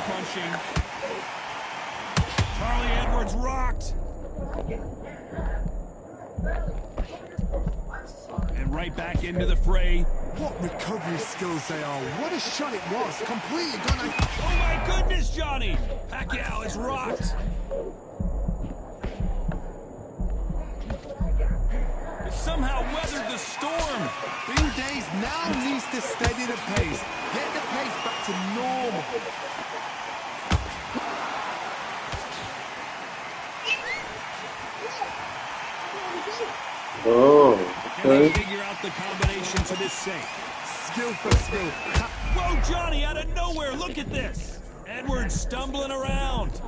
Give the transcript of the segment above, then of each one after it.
punching. Charlie Edwards rocked. And right back into the fray. What recovery skills they are. What a shot it was. Completely gonna... Oh my goodness, Johnny! Pacquiao is rocked. It somehow weathered the storm. Bing Days now needs to steady the pace. Get the pace back to normal. Oh, Can they okay. figure out the combination to this safe? Skill for skill. Whoa, Johnny, out of nowhere, look at this! Edwards stumbling around.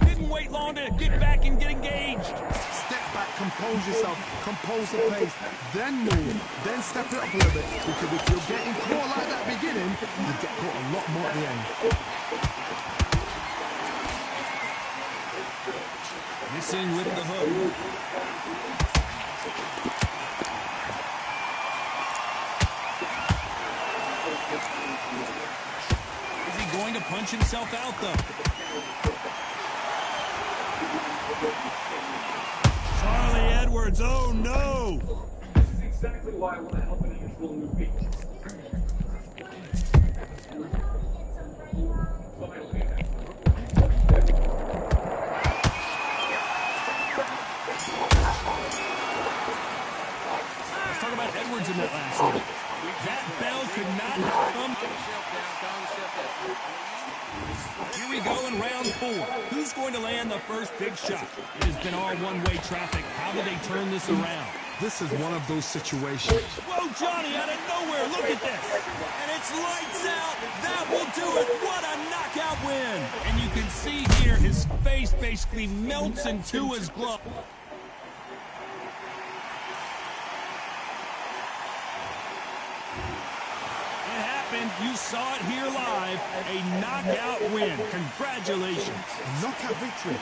Didn't wait long to get back and get engaged. Step back, compose yourself, compose the pace, then move, then step it up a little bit. Because if you're getting caught like that beginning, you get caught a lot more at the end. Missing with the hook. Is he going to punch himself out, though? Charlie Edwards, oh no! This is exactly why I want to help an unusual new beat. Let's talk about Edwards in that last one. That bell could not come. Here we go in round 4. Who's going to land the first big shot? It has been all one-way traffic. How do they turn this around? This is one of those situations. Whoa, Johnny, out of nowhere, look at this. And it's lights out. That will do it. What a knockout win. And you can see here his face basically melts into his glove. It happened. You saw it here live. A knockout win. Congratulations. Knockout victory.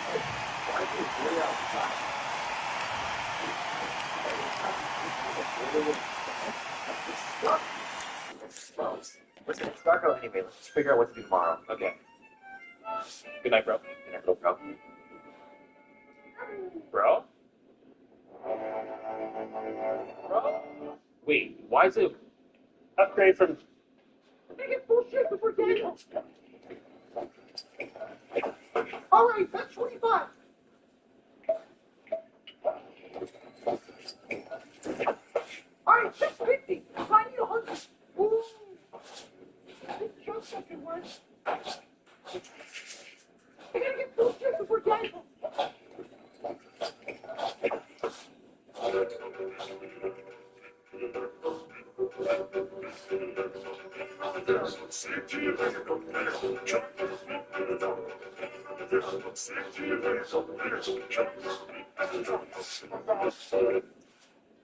Listen, it's dark out anyway. Let's just figure out what to do tomorrow. Okay. Good night, bro. Good night, bro. Bro? Bro? Wait, why is it upgrade from... Bullshit before Daniel. All right, that's 25. All right, 650. I need 100. Ooh. Just second word. I gotta get bullshit before Daniel.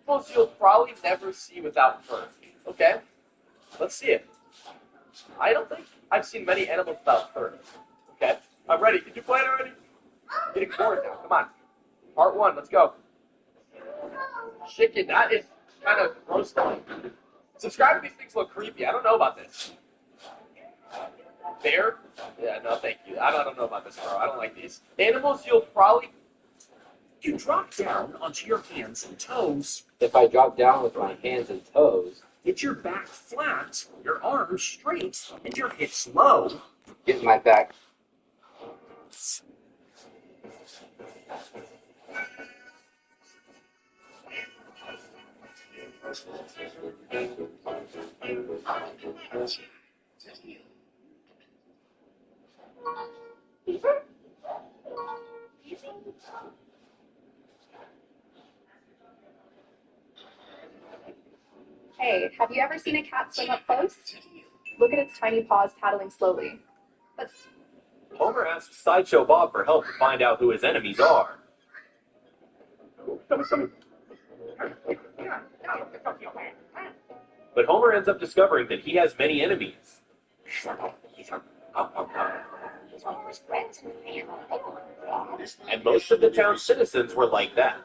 Animals you'll probably never see without fur. Okay? Let's see it. I don't think I've seen many animals without fur. Okay? I'm ready. Did you play it already? I'm getting bored now. Come on. Part 1. Let's go. Chicken. That is kind of gross looking. Subscribe to these things look creepy. I don't know about this. Bear? Yeah, no, thank you. I don't know about this, bro. I don't like these. Animals you'll probably... You drop down onto your hands and toes. If I drop down with my hands and toes... Get your back flat, your arms straight, and your hips low. Get my back. Hey, have you ever seen a cat swim up close? Look at its tiny paws paddling slowly. But Homer asks Sideshow Bob for help to find out who his enemies are. But Homer ends up discovering that he has many enemies. And most of the town's citizens were like that.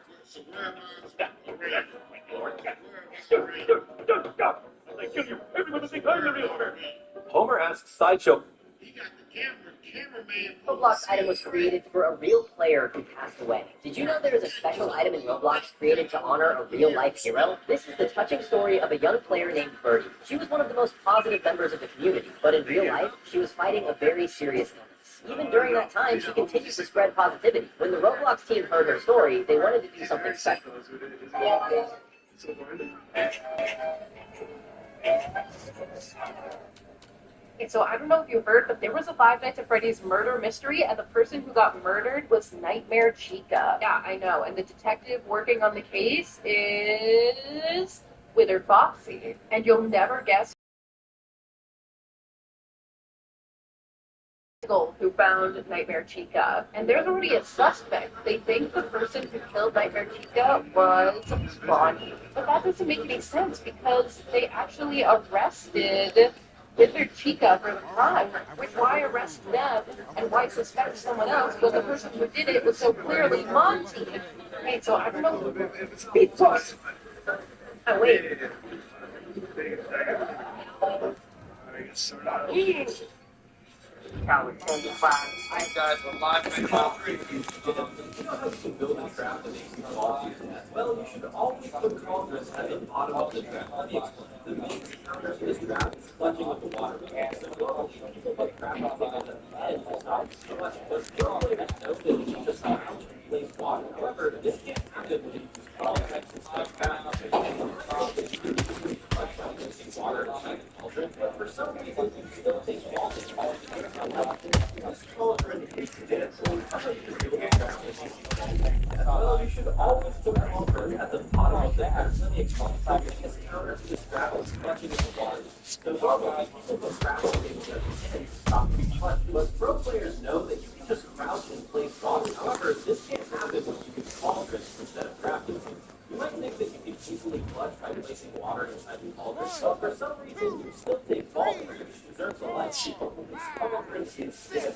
Homer asks Sideshow, Roblox item was created for a real player who passed away. Did you know there is a special item in Roblox created to honor a real-life hero? This is the touching story of a young player named Birdie. She was one of the most positive members of the community, but in real life, she was fighting a very serious illness. Even during that time, she continued to spread positivity. When the Roblox team heard her story, they wanted to do something special. Okay, so I don't know if you heard, but there was a Five Nights at Freddy's murder mystery, and the person who got murdered was Nightmare Chica. Yeah, I know. And the detective working on the case is Withered Foxy. And you'll never guess who found Nightmare Chica. And there's already a suspect. They think the person who killed Nightmare Chica was Bonnie. But that doesn't make any sense because they actually arrested Withered Chica for the crime. Which why arrest them and why suspect someone else when the person who did it was so clearly Monty? Okay, so I don't know. Speed source. Oh, wait. Coward 25. Hi guys, we're live right now. You know how you can build a trap that makes you fall to your death? Well, you should always put cauldrons at the bottom of the trap. Let me explain. The main counter to this trap is clutching with the water. So normally, people put crafting tables at the end to stop so much, but pro players know that you can just crouch and place water. However, this can't happen when you use cauldrons instead of crafting tables. You can clutch by placing water inside the cauldron, but for some reason, you still take fall damage. This cauldron is dense. Well, you should always put cauldron at the bottom of the trap. Let me explain. The biggest counter to this trap is clutching with the water. So normally, people put crafting tables at the end to stop being clutched, but pro players know that you can just crouch and place water. However, this can't happen when you use cauldrons instead of crafting tables. You might think that you can easily clutch by placing water inside the cauldron, but for some reason, you still take fall damage, which deserves a life. This cauldron is dead.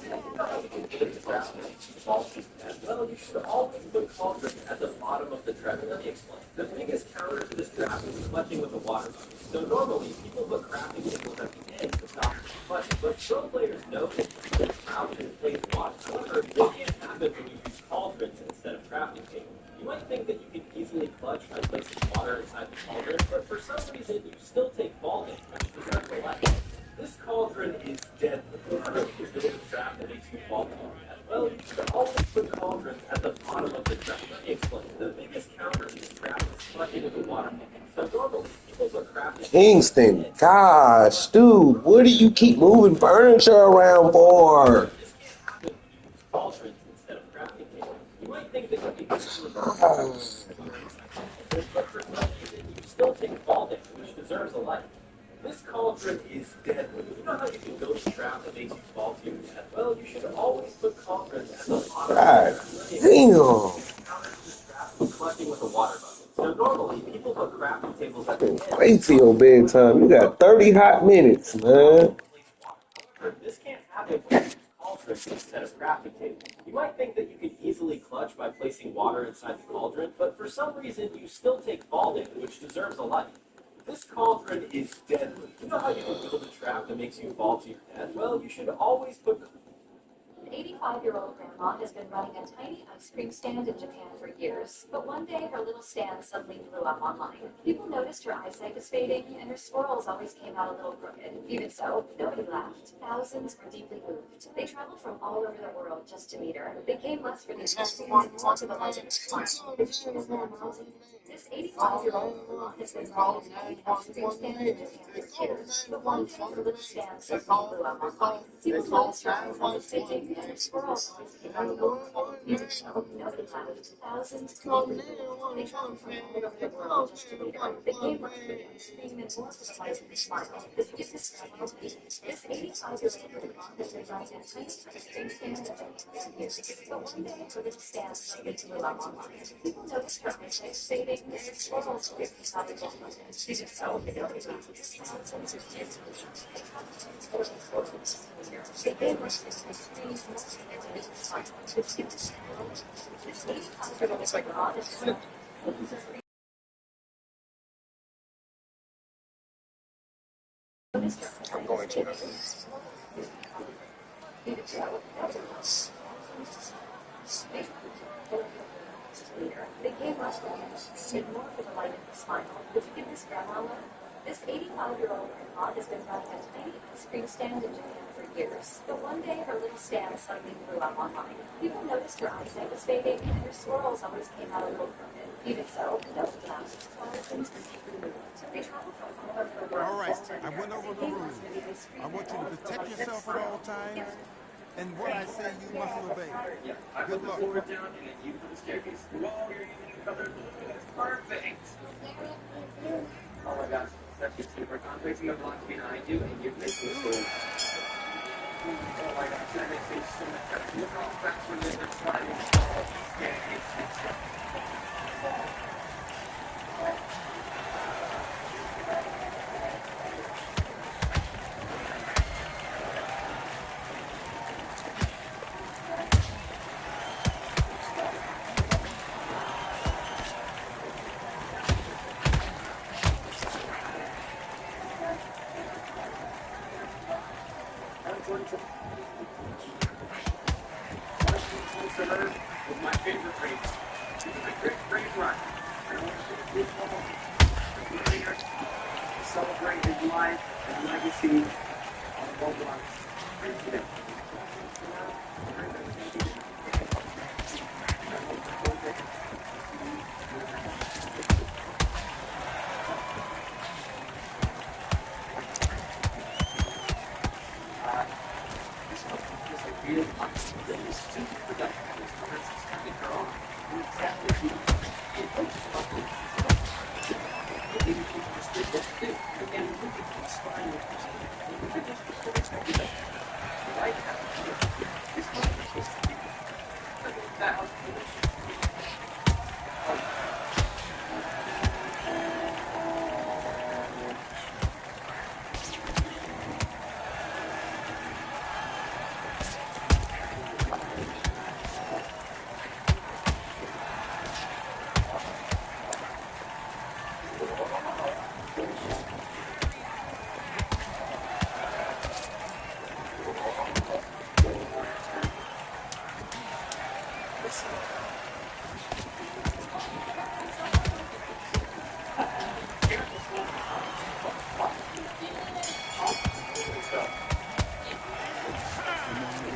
Well, you should always put cauldron at the bottom of the trap. Let me explain. The biggest counter to this trap is clutching with a water bucket. So normally, people put crafting tables at the end to stop clutching, but pro players know that you can crouch and place water. However, this can't happen when you use cauldrons instead of crafting tables. You might think that you can easily clutch by placing water inside the cauldron, but for some reason, you still take fall damage, which deserves a life. This cauldron is deadly. How do you build a trap that makes you fall to your death? Well, you should always put cauldrons at the bottom of the trap. Let me explain. The biggest counter to this trap is clutching with the water. So normally, people put crafting. Kingston, gosh, dude, what do you keep moving furniture around for? This can't happen when you use cauldrons instead of crafting tables. You might think that you can easily but for some reason, you still take fall damage, which deserves a life. This cauldron is deadly. You know how you can build a trap that makes you fall to your death? Well, you should always put cauldrons at the bottom God of the damn. counter to this trap is clutching with a water bucket. So normally, people put crafting tables at the end. Wait till your bedtime. You got 30 hot minutes, man. This can't happen when you use cauldrons instead of crafting tables. You might think that you can easily clutch by placing water inside the cauldron, but for some reason, you still take fall damage, which deserves a life. This cauldron is deadly. You know how you can build a trap that makes you fall to your death? Well, you should always put. An 85-year-old grandma has been running a tiny ice cream stand in Japan for years, but one day her little stand suddenly blew up online. People noticed her eyesight was fading, and her swirls always came out a little crooked. Even so, nobody laughed. Thousands were deeply moved. They traveled from all over the world just to meet her. They came less for these ice creams and more for the legend. This 85-year-old grandma has been running a tiny ice cream stand in Japan for years, but one day her little stand suddenly blew up online. People noticed her eyesight was fading, and her swirls always came out a little crooked. Even so, nobody laughed. Thousands deeply moved. They traveled from all over the world just to meet her. They came less for the ice cream and more for the legend smile. This is this 85-year-old grandma has been running a tiny ice cream stand in Japan for years, but one day her little stand suddenly blew up online. People noticed her eyesight was fading, and her swirls always came out a little crooked. Even so, nobody laughed. Thousands of deeply moved. They traveled from all over the world just to meet her. They came less for the ice cream and more for the legend smile. This is this 85-year-old grandma has been Even so, later, they gave us the did more for the light of the smile. Would you give this grandma one? This 85-year-old grandma has been running a tiny ice cream stand in Japan for years. But one day, her little stand suddenly blew up online. People noticed her eyesight was fading, and her swirls always came out a little crooked. Even so, no glasses, things to keep removing. So they traveled from all over the world. All right, I went over the rules. I want you to protect yourself at all times, and what I say you must obey. Yeah, I Good put the luck. floor down and then you put the staircase. Whoa, you're using each other. That's perfect. Oh my gosh, that's just super. I'm placing the blocks behind you and you're placing the stairs. Oh my gosh, that makes things so much better. Look how fast when they're sliding. Staircase. Was my favorite race. It was a great run. I want to see the celebrate his life and legacy on Roblox today.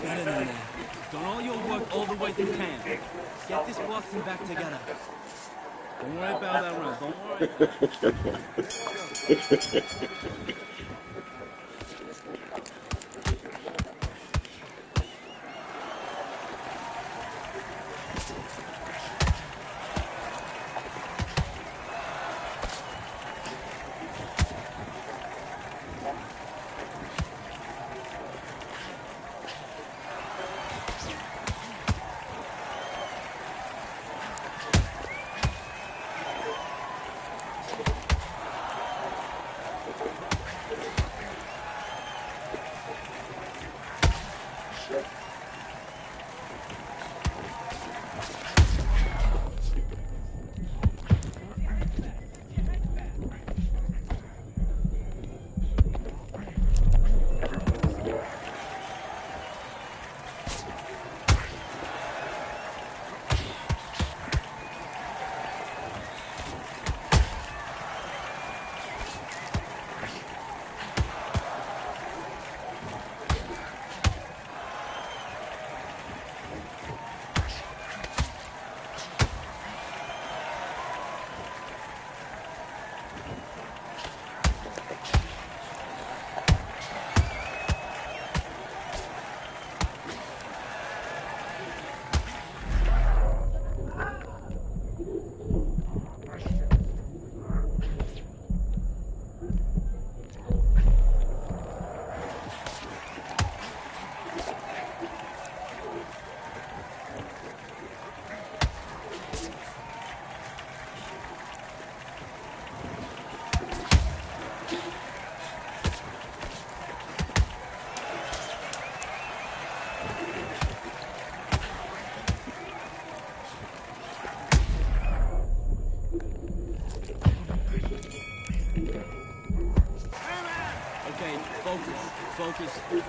Better than that. Done all your work all the way to camp. Get this boxing back together. Don't worry about that run. Don't worry.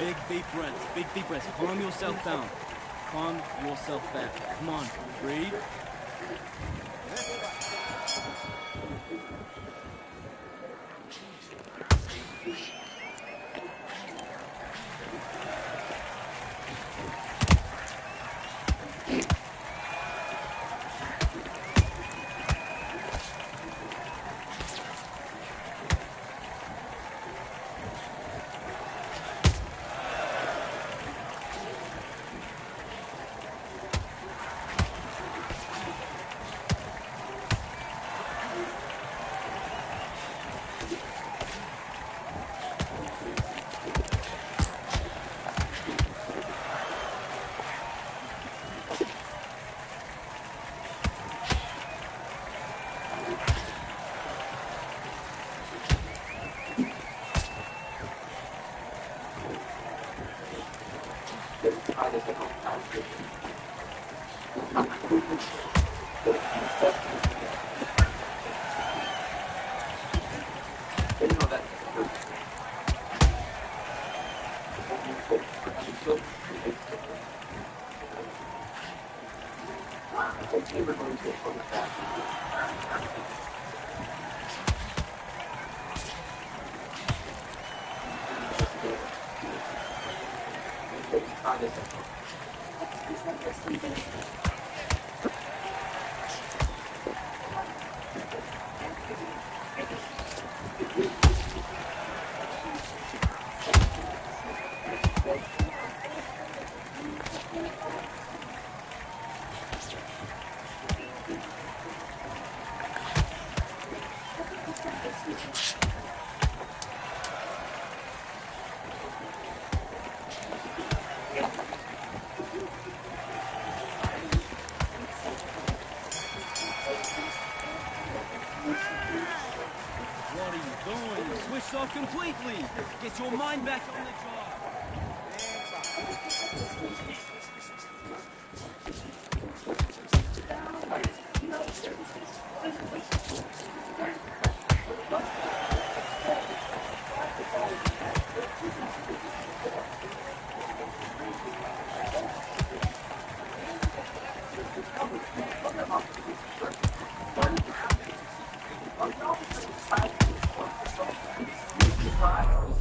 Big deep breaths. Big deep breaths. Calm yourself down. Calm yourself back. Come on. Breathe. What are you doing? You switched off completely. Get your mind back on the job.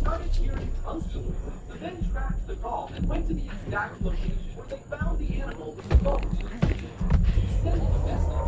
Started hearing constantly. The men tracked the call and went to the exact location where they found the animal was supposed to be. Sending a message.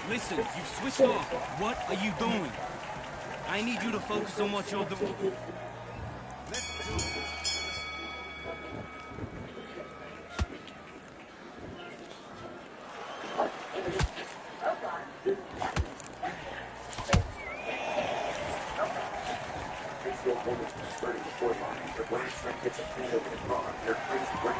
Listen, you've switched off. What are you doing? I need you to focus on what you're doing. Starting before line, but when it's gets a field in the car, they're crazy.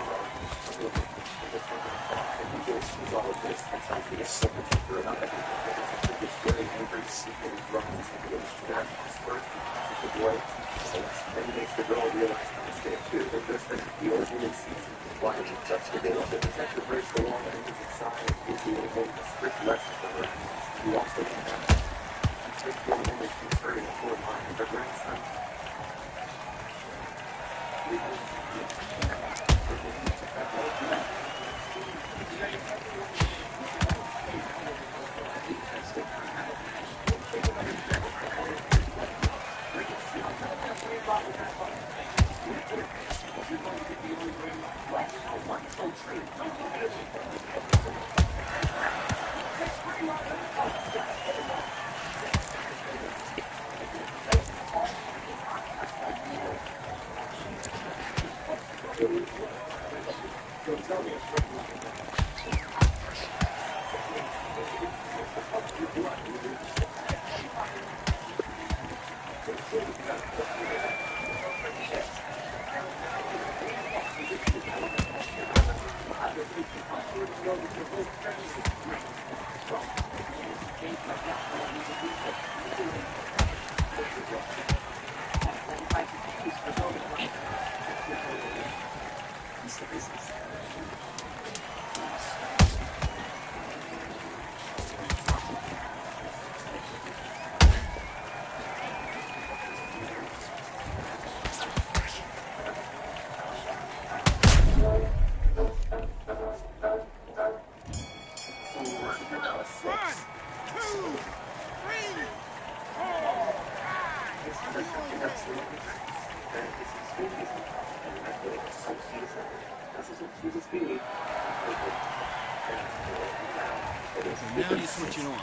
Now you're switching on.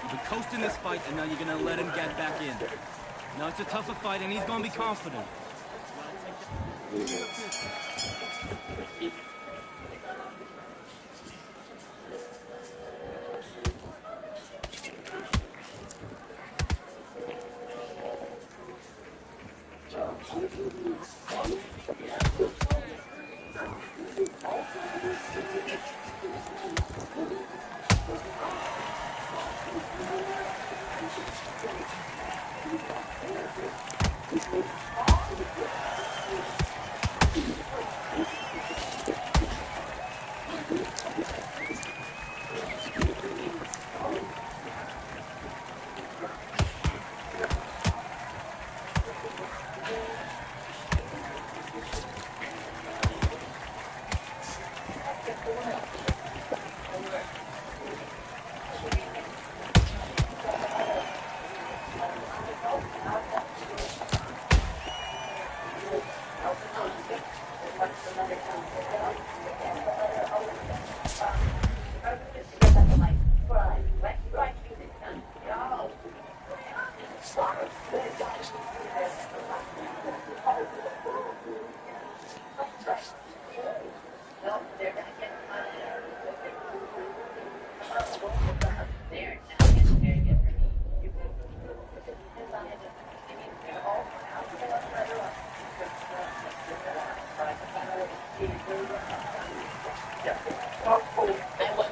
You've been coasting this fight, and now you're gonna let him get back in. Now it's a tougher fight, and he's gonna be confident.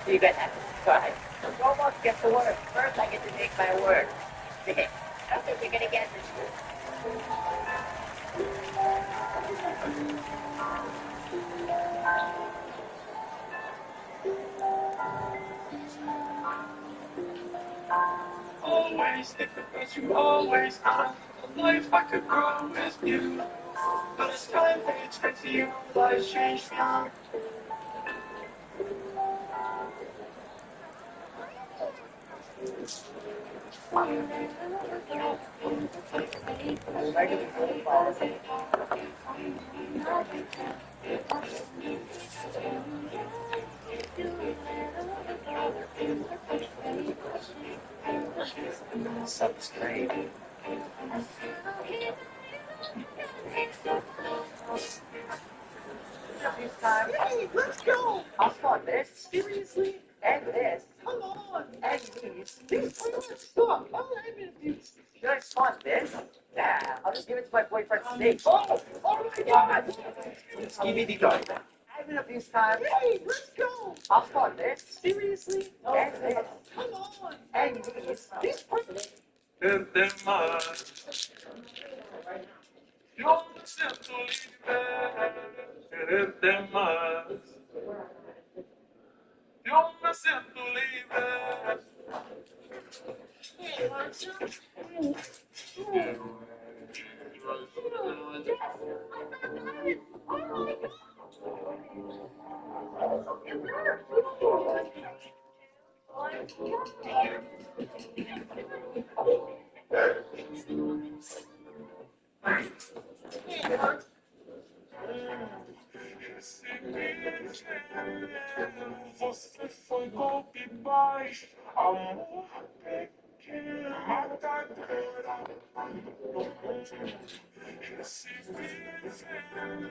You get that. Go ahead. So almost get to work. First, I get to make my word. Okay. I don't think we're gonna get this. Always think about you, always on. A life I could grow is new. But it's time they expect you, life changed now. Substrate. Hey, let's go! I'll start this. Seriously? And this. Come on! And these. These are stop! All I'm in these. Should I spawn this? Nah, I'll just give it to my boyfriend Snake. Oh my god! Skibidi dog. up this time. Hey, let's go. How fun, man. Seriously? And this. Come on. And these. These Yo me siento libre, quererte más. Yo me siento libre. Você foi golpe baixo, amor pequeno, matadora. Esse veneno,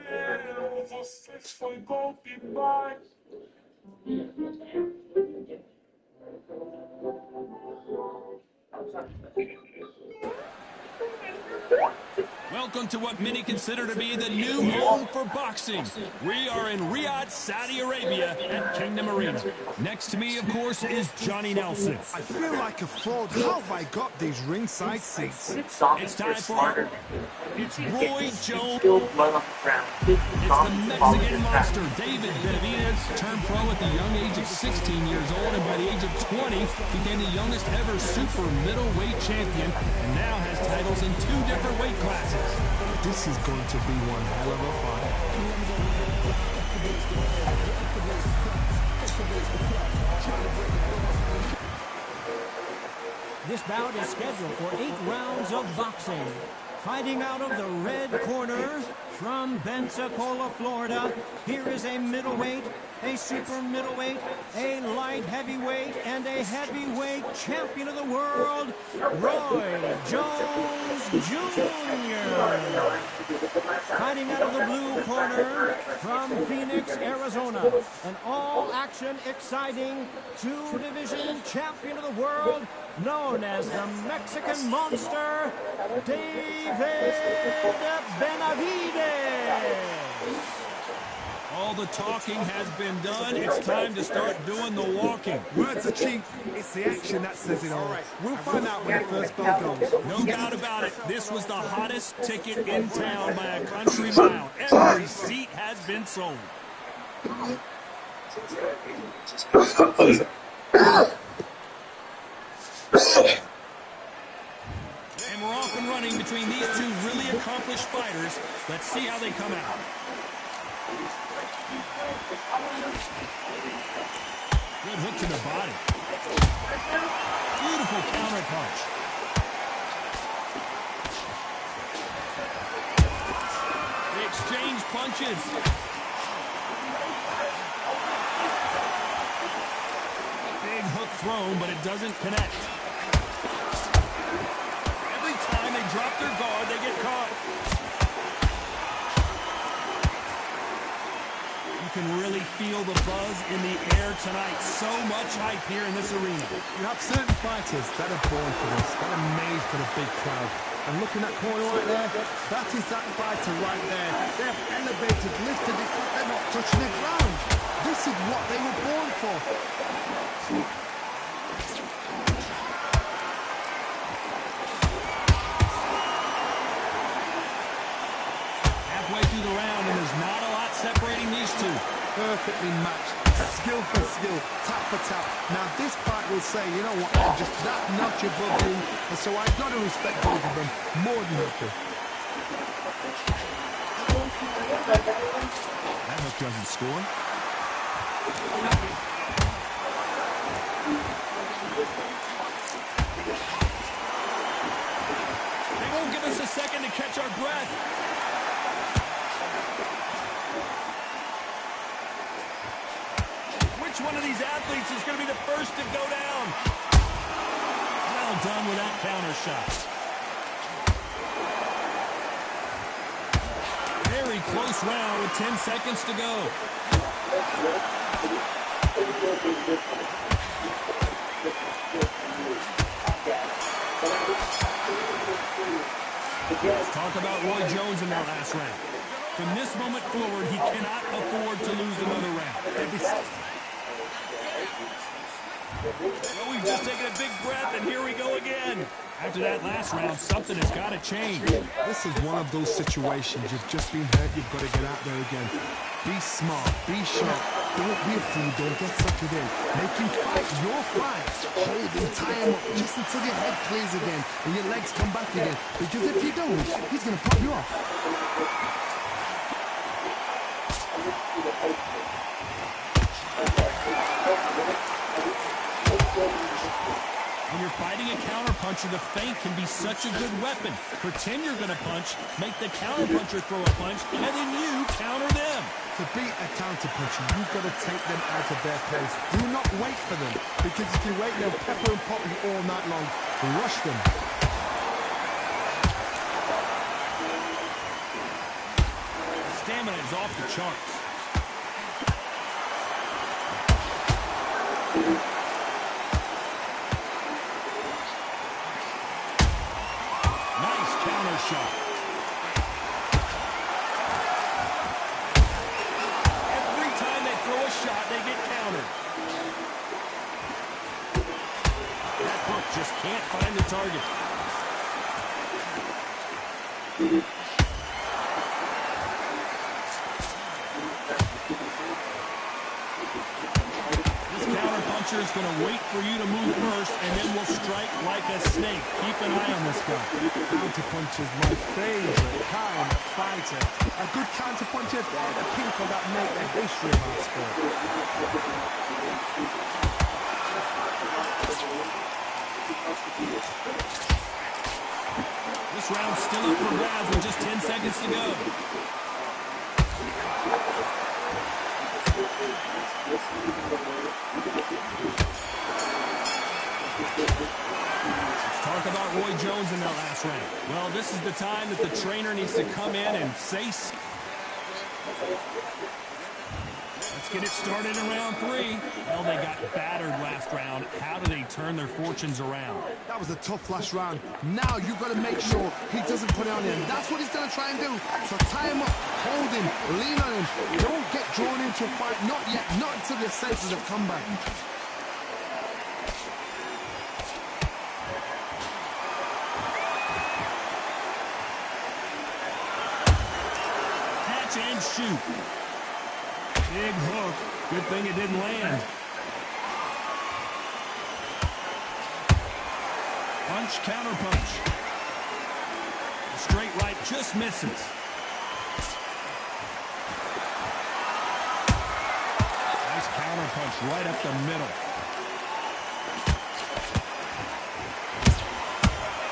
você foi golpe baixo. Welcome to what many consider to be the new home for boxing. We are in Riyadh, Saudi Arabia at Kingdom Arena. Next to me, of course, is Johnny Nelson. I feel like a fraud. How have I got these ringside seats? It's time for... It's Roy Jones. Blood on the ground. It's the Mexican monster, David Benavidez, turned pro at the young age of 16 years old, and by the age of 20, became the youngest ever super middleweight champion, and now has titles in 2 different weight classes. This is going to be one hell of a fight. This bout is scheduled for 8 rounds of boxing. Fighting out of the red corner from Pensacola, Florida, here is a middleweight, a super middleweight, a light heavyweight, and a heavyweight champion of the world, Roy Jones Jr. Fighting out of the blue corner from Phoenix, Arizona, an all-action, exciting 2-division champion of the world, known as the Mexican Monster, David Benavidez. All the talking has been done. It's time to start doing the walking. Words are cheap. It's the action that says it all. We'll find out when the first bell goes. No doubt about it. This was the hottest ticket in town by a country mile. Every seat has been sold. And we're off and running between these 2 really accomplished fighters. Let's see how they come out. Good hook to the body. Beautiful counter punch. They exchange punches. Big hook thrown, but it doesn't connect. Every time they drop their guard, they get caught. You can really feel the buzz in the air tonight. So much hype here in this arena. You have certain fighters that are born for this, that are made for the big crowd. And looking at that corner right there, that is that fighter right there. They're elevated, lifted, it's like they're not touching the ground. This is what they were born for. Halfway through the round, and there's not a lot separating these 2. Perfectly matched, skill for skill, tap for tap. Now this fight will say, you know what, I'm just that notch above you, and so I've got to respect both of them more than equal. That hook doesn't score. They won't give us a second to catch our breath. Which one of these athletes is going to be the first to go down? Well done with that counter shot. Very close round with 10 seconds to go. Talk about Roy Jones in that last round. From this moment forward, he cannot afford to lose another round. Well, we've just taken a big breath, and here we go again. After that last round, something has got to change. This is one of those situations. You've just been hurt. You've got to get out there again. Be smart. Be sharp. Don't be a fool. Don't get suckered in. Make him fight your fight. Hold him, tie him up just until your head clears again and your legs come back again. Because if you don't, he's going to pop you off. When you're fighting a counterpuncher, the feint can be such a good weapon. Pretend you're going to punch, make the counterpuncher throw a punch, and then you counter them. To beat a counterpuncher, you've got to take them out of their pace. Do not wait for them, because if you wait, they'll pepper and pop you all night long. Rush them. Stamina is off the charts. Nice counter shot. Every time they throw a shot, they get countered. That hook just can't find the target. Counterpuncher is going to wait for you to move first, and then will strike like a snake. Keep an eye on this guy. Counterpuncher is my favorite kind of fighter. A good counterpuncher, they're the people that make the history of our sport. This round's still up for grabs with just 10 seconds to go. Let's talk about Roy Jones in that last round. Well, this is the time that the trainer needs to come in and say... Let's get it started in round 3. Well, they got battered last round. How do they turn their fortunes around? That was a tough last round. Now you've got to make sure he doesn't put it on him. That's what he's going to try and do. So tie him up, hold him, lean on him. Don't get drawn into a fight. Not yet. Not until your senses have come back. Catch and shoot. Big hook. Good thing it didn't land. Punch, counter punch. Straight right just misses. Nice counter punch right up the middle.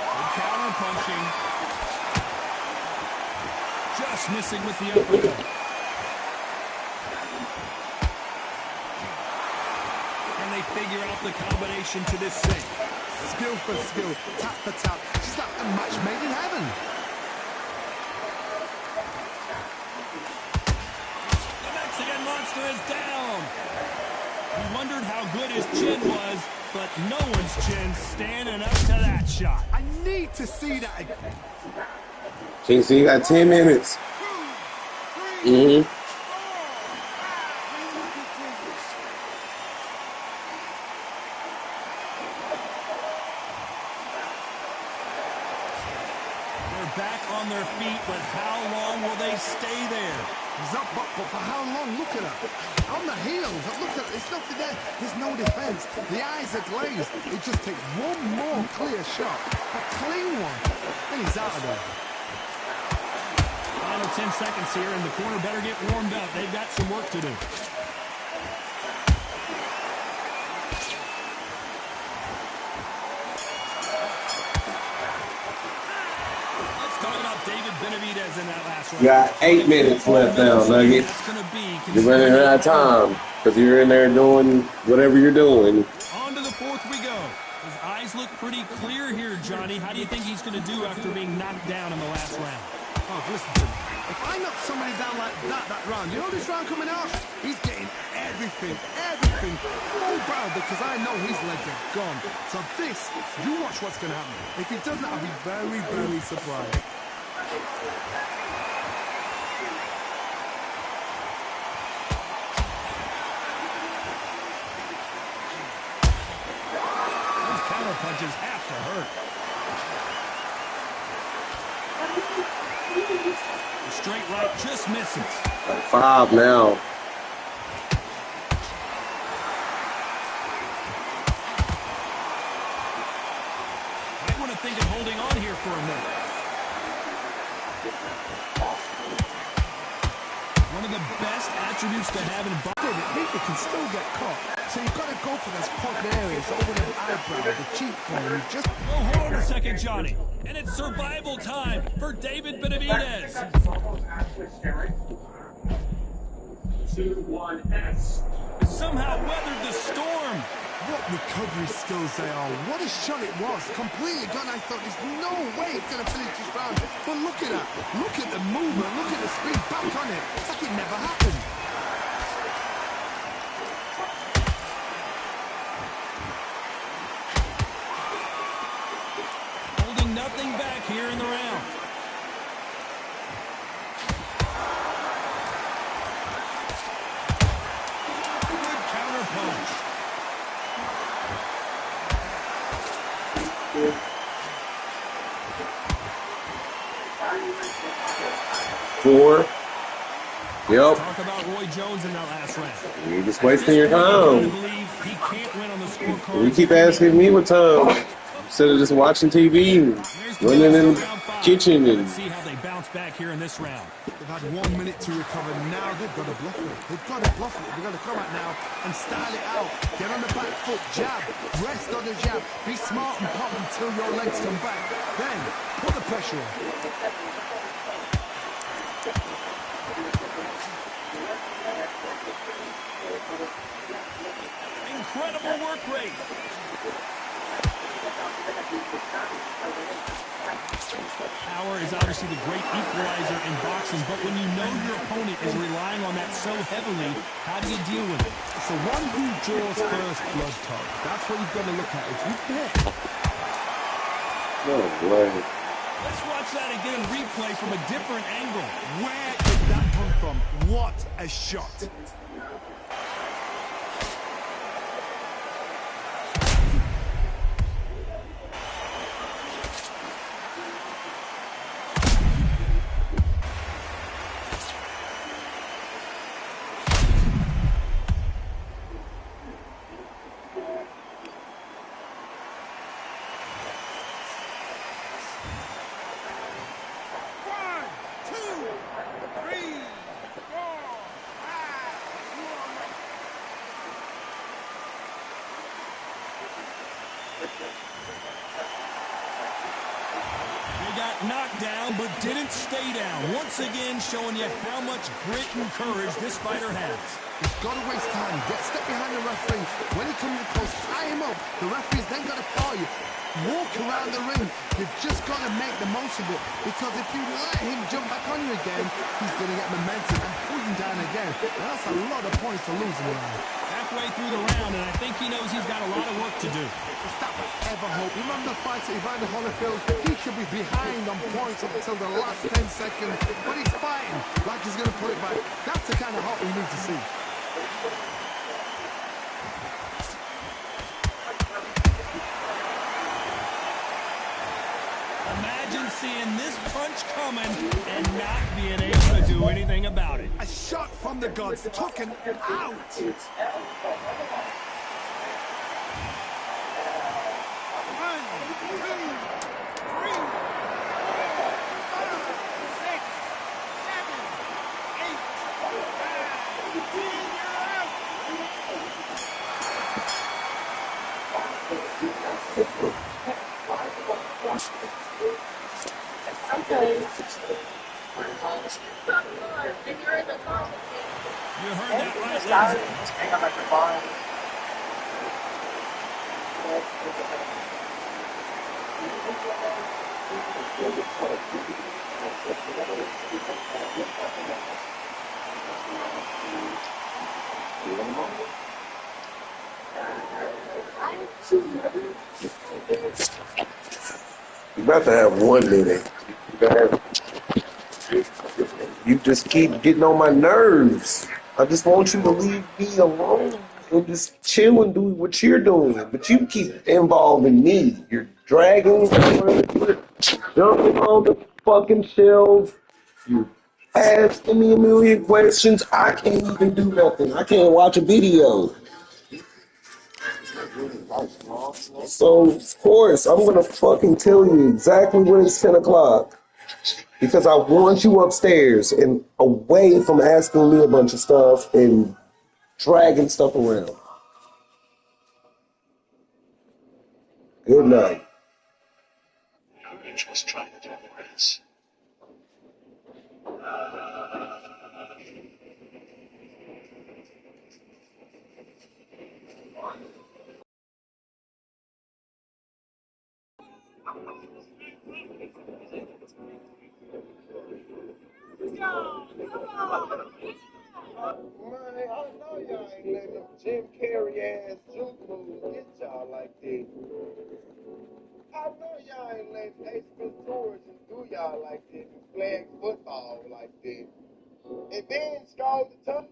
Good counter punching. Just missing with the uppercut. Figure out the combination to this thing. Skill for skill, tap for tap. Just like a match made in heaven. The Mexican monster is down. We wondered how good his chin was, but no one's chin standing up to that shot. I need to see that again. King, so you got 10 minutes. Mm-hmm. Back on their feet, but how long will they stay there? He's up, but for how long? Look at her. On the heels. Look at it. It's nothing there. There's no defense. The eyes are glazed. It just takes one more clear shot. A clean one. And he's out of there. Final 10 seconds here, and the corner better get warmed up. They've got some work to do. Benavidez in that last round. You got 8 minutes left now, Nugget. You're running out of time because you're in there doing whatever you're doing. On to the 4th we go. His eyes look pretty clear here, Johnny. How do you think he's going to do after being knocked down in the last round? Oh, listen to me. If I knock somebody down like that round, you know this round coming out? He's getting everything full bound because I know his legs are gone. So this, you watch what's going to happen. If he doesn't, I'll be very, very surprised. punches have to hurt. The straight right just misses. 5 now. Might want to think of holding on here for a minute. One of the best attributes to have in boxing. People can still get caught. So you've got to go for those point areas over the eyebrow, the cheekbone. Just hold on a second, Johnny. And it's survival time for David Benavidez. 2-1-S. Somehow weathered the storm. what recovery skills they are. What a shot it was. Completely gone. I thought there's no way it's going to finish this round. But look at that. Look at the movement. Look at the speed back on it. It's like it never happened. Holding nothing back here in the round. Good counter punch. 4. Yep. Talk about Roy Jones in that last round. You're just wasting your time. He can't win on the scorecard. You keep asking me what time instead of just watching TV, running in the kitchen. And Let's see how they bounce back here in this round. They've had 1 minute to recover. Now they've got to bluff it. They've got to bluff it. They've got to come out now and style it out. Get on the back foot, jab, rest on the jab. Be smart and pop until your legs come back. Then put the pressure on. Incredible work rate. Power is obviously the great equalizer in boxing, but when you know your opponent is relying on that so heavily, how do you deal with it? So one who draws first blood, Todd. That's what you've got to look at. If you bet. no way. Let's watch that again, replay from a different angle. Where did that come from? What a shot. Knocked down, but didn't stay down. Once again, showing you how much grit and courage this fighter has. He's got to waste time. Step behind the referee. When he comes close, tie him up. The referee's then got to call you. Walk around the ring. You've just got to make the most of it. Because if you let him jump back on you again, he's going to get momentum and pull you down again. And that's a lot of points to lose in the round. Halfway through the round, and I think he knows he's got a lot of work to do. If that was ever hope. Remember the fight at Evander Holyfield? He should be behind on points up until the last 10 seconds. But he's fighting like he's going to pull it back. That's the kind of hope we need to see. Imagine seeing this punch coming and not being able to do anything about it. A shot from the gods, taken out. 1, 2, 3, 4, 5, 6, 7, 8, 9, 10, you're out. You heard that right, ladies. Hang on, Dr. Bond. You about to have 1 minute. You just keep getting on my nerves. I just want you to leave me alone. and just chill and do what you're doing. But you keep involving me. You're dragging, you're jumping on the fucking shelves. You're asking me a million questions. I can't even do nothing. I can't watch a video. So, of course, I'm going to fucking tell you exactly when it's 10 o'clock. Because I want you upstairs and away from asking me a bunch of stuff and dragging stuff around. Good night. Courage was trying to do this. Man, I know y'all ain't letting them Jim Carrey ass juke moves get y'all like this. I know y'all ain't letting Ace Ventura just do y'all like this and flag football like this. And then scold the tongue.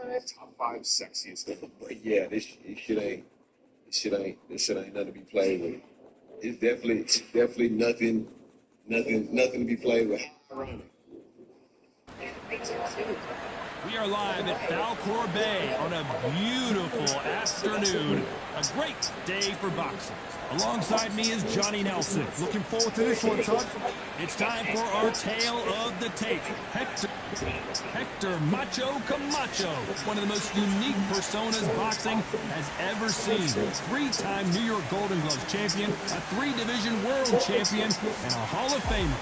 Man, Top 5 sexiest. But yeah, this shit ain't nothing to be played with. It's definitely nothing to be played with. We are live at Balcour Bay on a beautiful afternoon. A great day for boxing. Alongside me is Johnny Nelson. Looking forward to this one, Todd. It's time for our tale of the tape. Hector Macho Camacho, one of the most unique personas boxing has ever seen. Three-time New York Golden Gloves champion, a three-division world champion, and a Hall of Famer.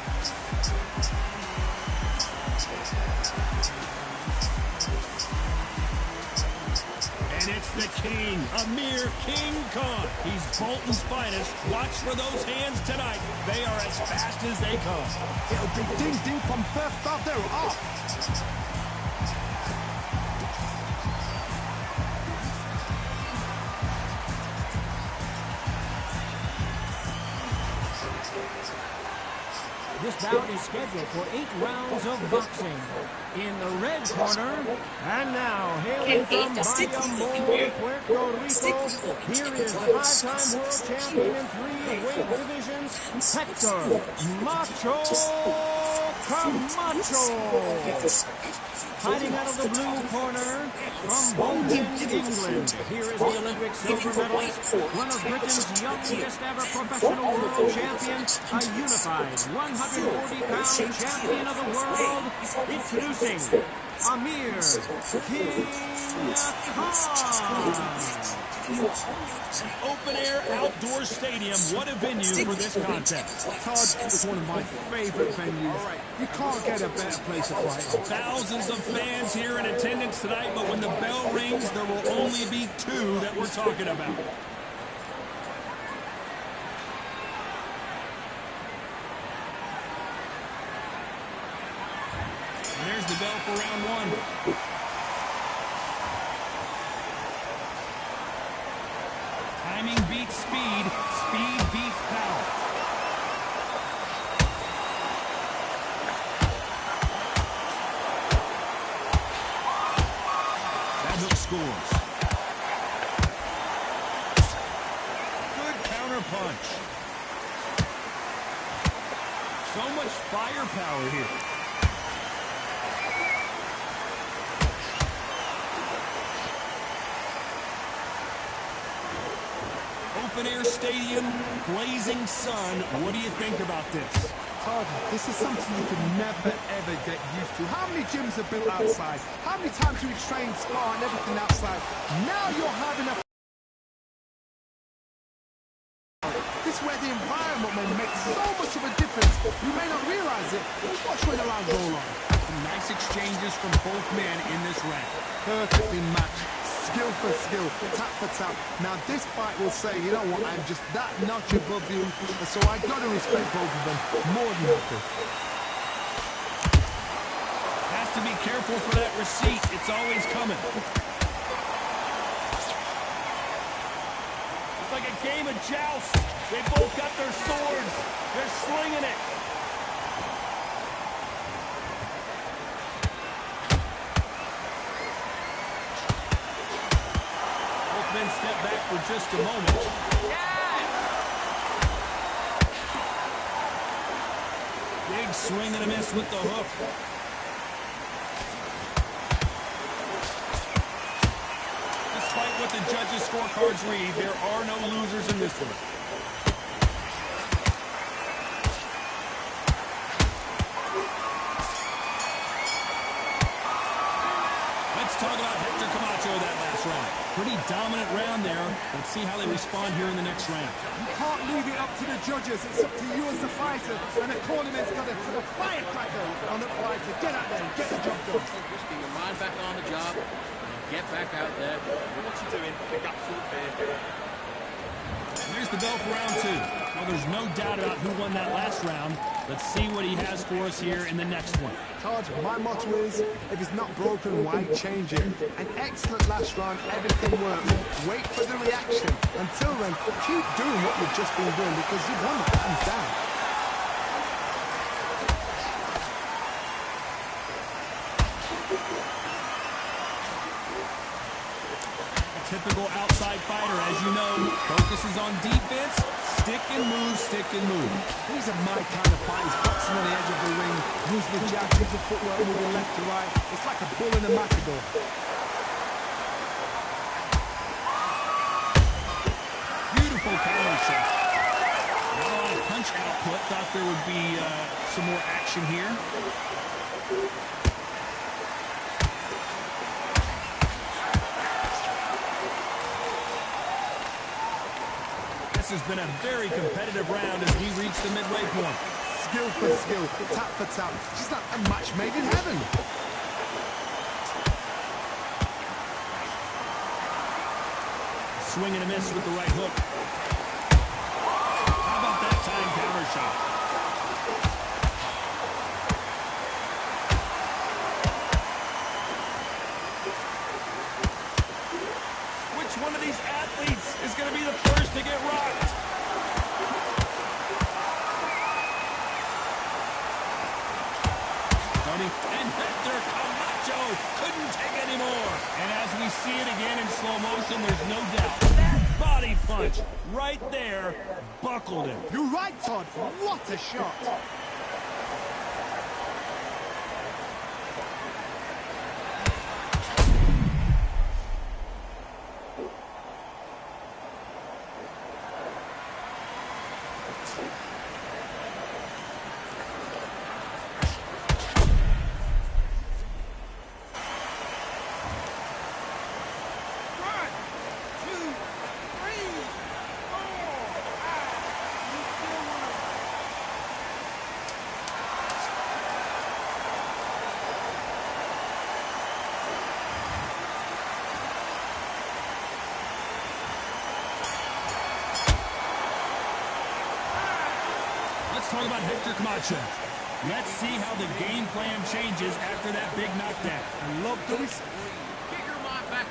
And it's the king, Amir King Khan. He's Bolton's finest. Watch for those hands tonight. They are as fast as they come. It'll be ding-ding from first up. They're off. This bout is scheduled for 8 rounds of boxing. In the red corner, and now hailing from Bayamon, Puerto Rico, here is the 5-time world champion in 3 weight divisions, Hector Macho Camacho. Hiding out of the blue corner, from Bolton, England, here is the Olympic silver medalist, one of Britain's youngest ever professional world champion, a unified 140-pound champion of the world, introducing Amir King Khan. Open-air outdoor stadium. What a venue for this contest. Todd, it's one of my favorite venues. You can't get a better place to fight. Thousands of fans here in attendance tonight, but when the bell rings, there will only be 2 that we're talking about. And there's the bell for round 1. Timing beats speed. Speed beats power. That hook scores. Good counter punch. So much firepower here. Open-air stadium, blazing sun. What do you think about this? Todd, this is something you could never, ever get used to. How many gyms are built outside? How many times do we train, spar, and everything outside? Now you're having a... This is where the environment may make so much of a difference. You may not realize it, but watch when the round roll on. Some nice exchanges from both men in this round. Perfectly matched. Skill for skill, tap for tap. Now this fight will say, you know what, I'm just that notch above you, and so I got to respect both of them more than happy. Has to be careful for that receipt. It's always coming. It's like a game of joust. They both got slinging it. Both men step back for just a moment. Big swing and a miss with the hook. Despite what the judges' scorecards read, there are no losers in this one. Let's talk about Hector Camacho that last round. Pretty dominant round there. Let's see how they respond here in the next round. You can't leave it up to the judges. It's up to you as the fighter. And the cornerman's got to put a firecracker on the fighter. Get out there and get the job done. Just get your mind back on the job and get back out there. What you doing? Pick up foot there. Here's the bell for round two. Well, there's no doubt about who won that last round. Let's see what he has for us here in the next one. Todd, my motto is, if it's not broken, why change it? An excellent last round, everything worked. Wait for the reaction. Until then, keep doing what you've just been doing because you've won the hands down. Typical outside fighter, as you know, focuses on defense, stick and move, stick and move. These are my kind of fighters, boxing on the edge of the ring, using the jab, using the footwork, moving left to right. It's like a bull in a matador. Beautiful counter shot. Not a lot of punch output. Thought there would be some more action here. This has been a very competitive round as we reach the midway point. Skill for skill, tap for tap. Just like a match made in heaven. Swing and a miss with the right hook. How about that time counter shot? Which one of these athletes is going to be the first to get rocked? And Hector Camacho couldn't take any more. And as we see it again in slow motion, there's no doubt that body punch right there buckled him. You're right, Todd. What a shot. Talk about Hector Camacho. Let's see how the game plan changes after that big knockdown. I love this. Get your mind back.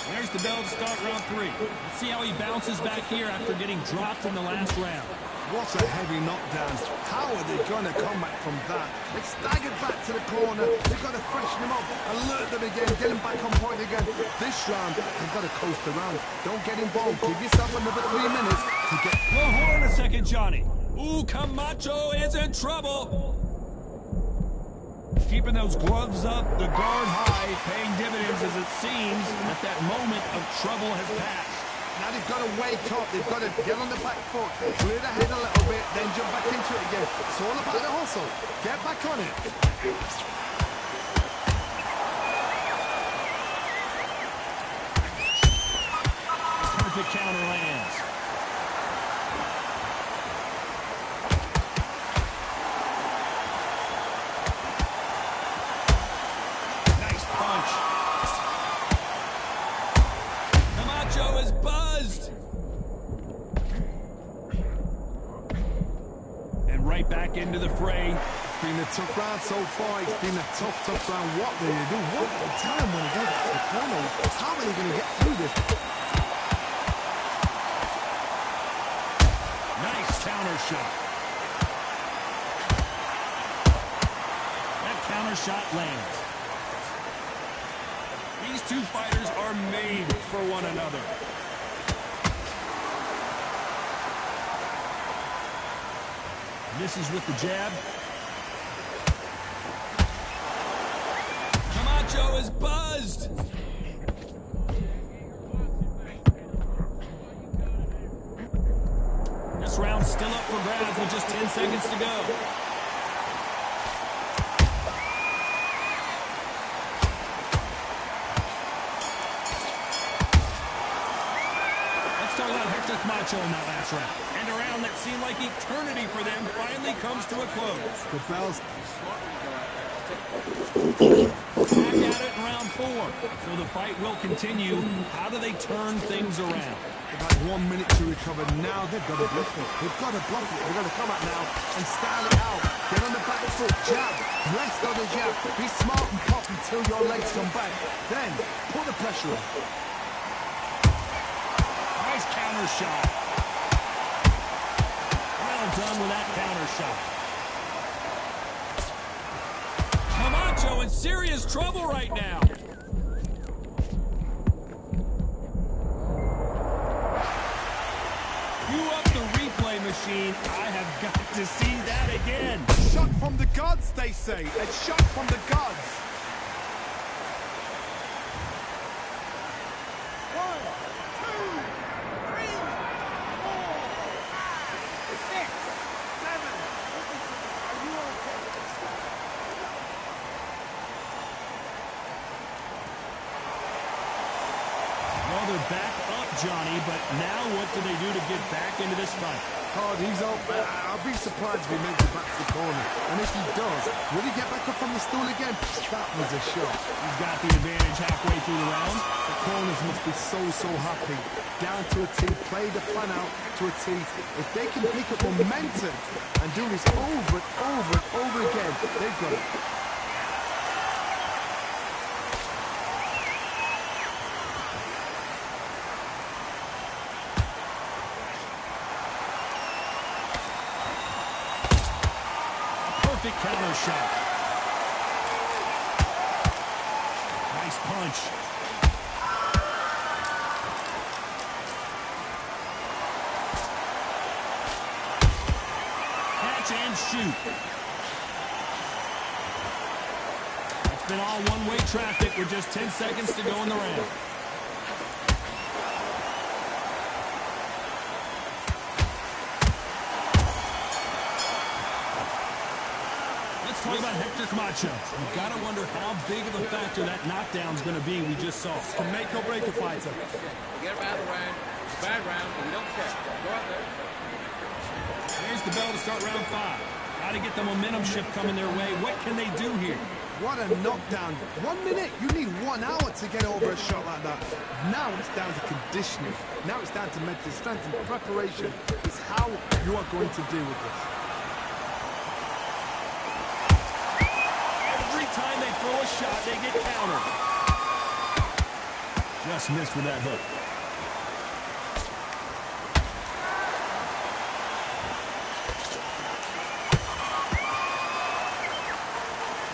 There's the bell to start round three. Let's see how he bounces back here after getting dropped in the last round. What a heavy knockdown. How are they going to come back from that? They staggered back to the corner. They've got to freshen them up, alert them again, get them back on point again. This round, they've got to coast around. Don't get involved. Give yourself another 3 minutes to get... Well, hold on a second, Johnny. Ooh, Camacho is in trouble. Keeping those gloves up, the guard high, paying dividends as it seems that moment of trouble has passed. Now they've got to wake up. They've got to get on the back foot, clear the head a little bit, then jump back into it again. It's all about the hustle. Get back on it. Perfect counter lands. Nice punch. Camacho is buzzed. And right back into the fray. It's been a tough round so far. It's been a tough round. What do they do? What do they tell them when they go back to the corner? How are they going to get through this? Nice counter shot. That counter shot lands. These two fighters are made for one another. Misses with the jab. Camacho is buzzed. This round's still up for grabs with just 10 seconds to go. Let's talk about Hector Camacho in that last round. And a round that seemed like eternity for them finally comes to a close. The bell's Back at it in round 4. So the fight will continue. How do they turn things around? about 1 minute to recover. Now they've got to bluff it. They've got to bluff it. They've got to come out now and style it out. Get on the back foot, jab, rest on the jab. Be smart and pop until your legs come back. Then put the pressure on. Nice counter shot. Well done with that counter shot. Camacho in serious trouble right now. Cue up the replay machine. I have got to see that again. Shot from the gods, they say. A shot from the gods. 1, 2, 3, 4, 5, 6, 7. Are you okay? Well, they're back up, Johnny, but now what do they do to get back into this fight? God, he's up. I'll be surprised if he makes it back to the corner. And if he does, will he get back up on the stool again? That was a shot. He's got the advantage halfway through the round. The corners must be so happy. Down to a T, play the plan out to a T. If they can pick up momentum and do this over and over and over again, they've got it. Perfect counter shot. Nice punch. Catch and shoot. It's been all one-way traffic with just 10 seconds to go in the round. Let's talk about Hector Camacho. You've got to wonder how big of a factor that knockdown's going to be we just saw. To make or break a fighter. Forget about the round. It's a bad round, but we don't care. Go out there. Here's the bell to start round 5. Got to get the momentum shift coming their way. What can they do here? What a knockdown. 1 minute. You need 1 hour to get over a shot like that. Now it's down to conditioning. Now it's down to mental strength and preparation. It's how you are going to deal with this. Every time they throw a shot, they get countered. Just missed with that hook.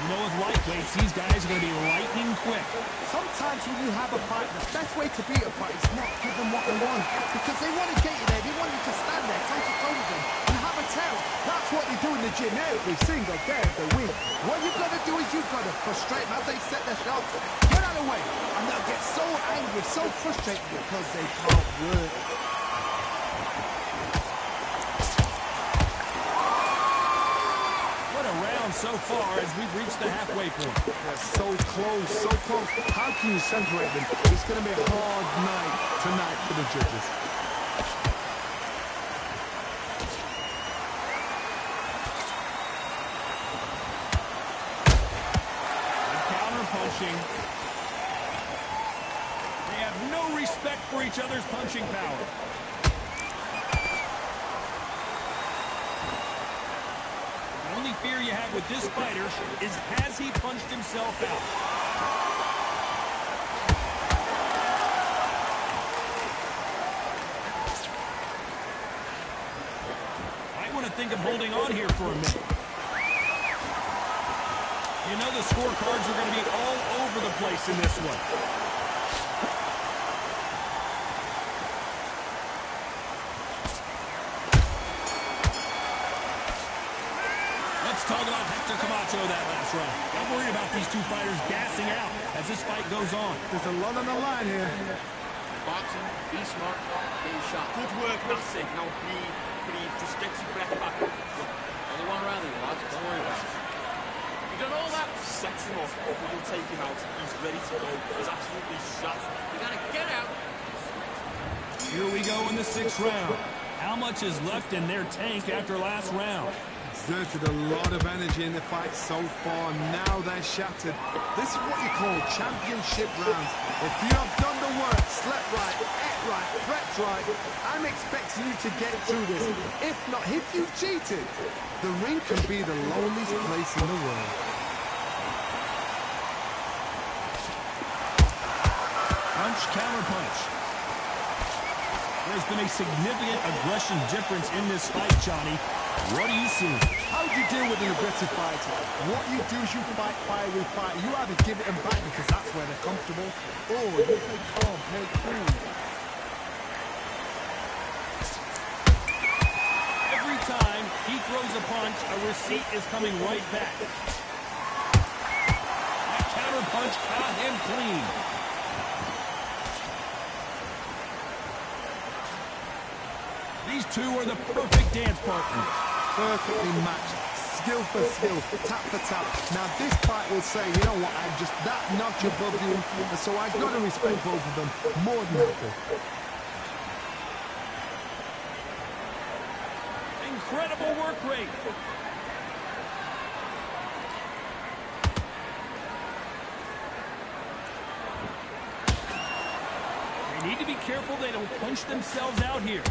You know, with lightweights, these guys are going to be lightning quick. Sometimes when you have a fight, the best way to beat a fight is not give them what they want. Because they want to get you there. They want you to stand there, toe-to-toe with them, and have a tell. That's what they do in the gym every single day of the week. What you've got to do is you've got to frustrate them as they set their shots. Get out of the way. And they'll get so angry, so frustrated because they can't work. So far as we've reached the halfway point. They're so close, so close. How can you separate them? It's going to be a hard night tonight for the judges. Counter punching. They have no respect for each other's punching power. The only fear you have with this fighter is, has he punched himself out? want to think of holding on here for a minute. You know the scorecards are going to be all over the place in this one. Let's talk about Hector Camacho that last round. I'm worried about these two fighters gassing out as this fight goes on. There's a lot on the line here. Boxing, be smart, get your shot. Good work, that's it. Now breathe, just get your breath back. Only one round here, lads, don't worry about it. You've done all that, set him up, we'll take him out. He's ready to go, he's absolutely shot. You gotta get out. Here we go in the 6th round. How much is left in their tank after last round? Exerted a lot of energy in the fight so far. Now they're shattered. This is what you call championship rounds. If you have done the work, slept right, ate right, prepped right, I'm expecting you to get through this. If not, if you've cheated, the ring can be the loneliest place in the world. Punch, counter punch. There's been a significant aggression difference in this fight, Johnny. What do you see? How do you deal with an aggressive fighter? What you do is you fight fire with fire. You either give it them back because that's where they're comfortable, or you play calm, play cool. Every time he throws a punch, a receipt is coming right back. That counter punch caught him clean. These two are the perfect dance partners. Perfectly matched, skill for skill, tap for tap. Now this fight will say, you know what, I'm just that notch above you, and so I've got to respect both of them more than happy. Incredible work rate. They need to be careful they don't punch themselves out here.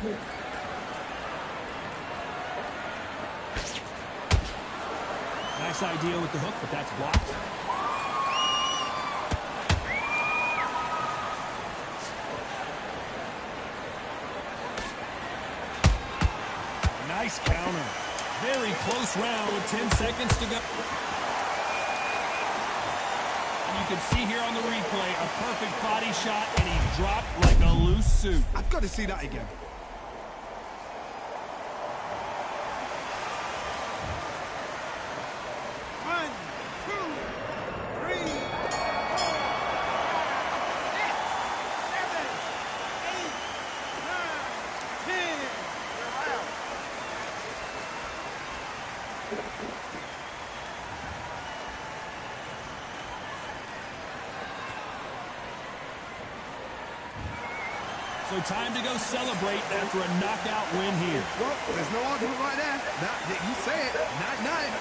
Nice idea with the hook, but that's blocked. Nice counter. Very close round with 10 seconds to go. And you can see here on the replay a perfect body shot, and he dropped like a loose suit. I've got to see that again. So time to go celebrate after a knockout win here. Well, there's no argument right there. You say it. Night-night.